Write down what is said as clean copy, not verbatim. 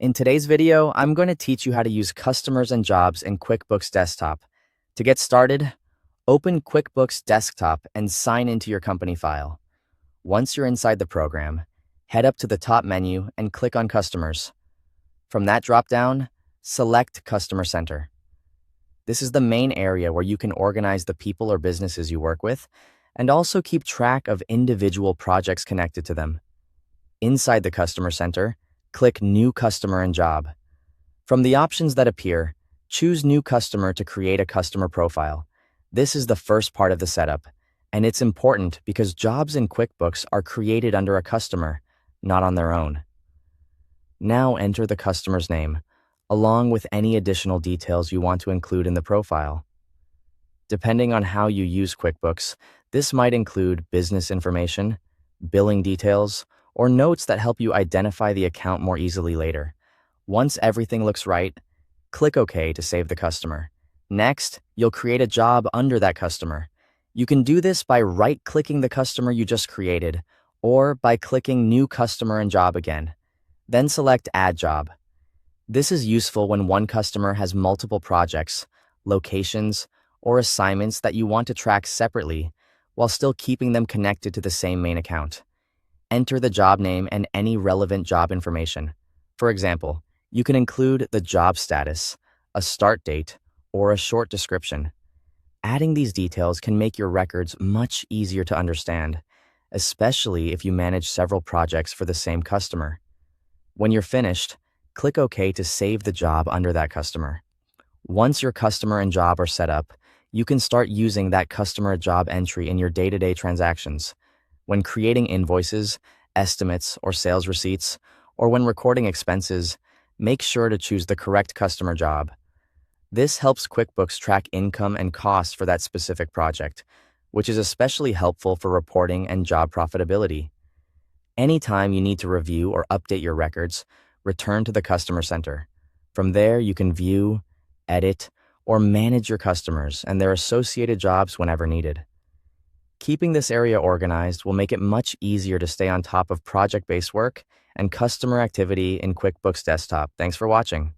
In today's video, I'm going to teach you how to use customers and jobs in QuickBooks Desktop. To get started, open QuickBooks Desktop and sign into your company file. Once you're inside the program, head up to the top menu and click on Customers. From that drop-down, select Customer Center. This is the main area where you can organize the people or businesses you work with and also keep track of individual projects connected to them. Inside the Customer Center, click New Customer and Job. From the options that appear, choose New Customer to create a customer profile. This is the first part of the setup, and it's important because jobs in QuickBooks are created under a customer, not on their own. Now enter the customer's name, along with any additional details you want to include in the profile. Depending on how you use QuickBooks, this might include business information, billing details, or notes that help you identify the account more easily later. Once everything looks right, click OK to save the customer. Next, you'll create a job under that customer. You can do this by right-clicking the customer you just created, or by clicking New Customer and Job again. Then select Add Job. This is useful when one customer has multiple projects, locations, or assignments that you want to track separately while still keeping them connected to the same main account. Enter the job name and any relevant job information. For example, you can include the job status, a start date, or a short description. Adding these details can make your records much easier to understand, especially if you manage several projects for the same customer. When you're finished, click OK to save the job under that customer. Once your customer and job are set up, you can start using that customer job entry in your day-to-day transactions. When creating invoices, estimates, or sales receipts, or when recording expenses, make sure to choose the correct customer job. This helps QuickBooks track income and costs for that specific project, which is especially helpful for reporting and job profitability. Anytime you need to review or update your records, return to the Customer Center. From there, you can view, edit, or manage your customers and their associated jobs whenever needed. Keeping this area organized will make it much easier to stay on top of project-based work and customer activity in QuickBooks Desktop. Thanks for watching.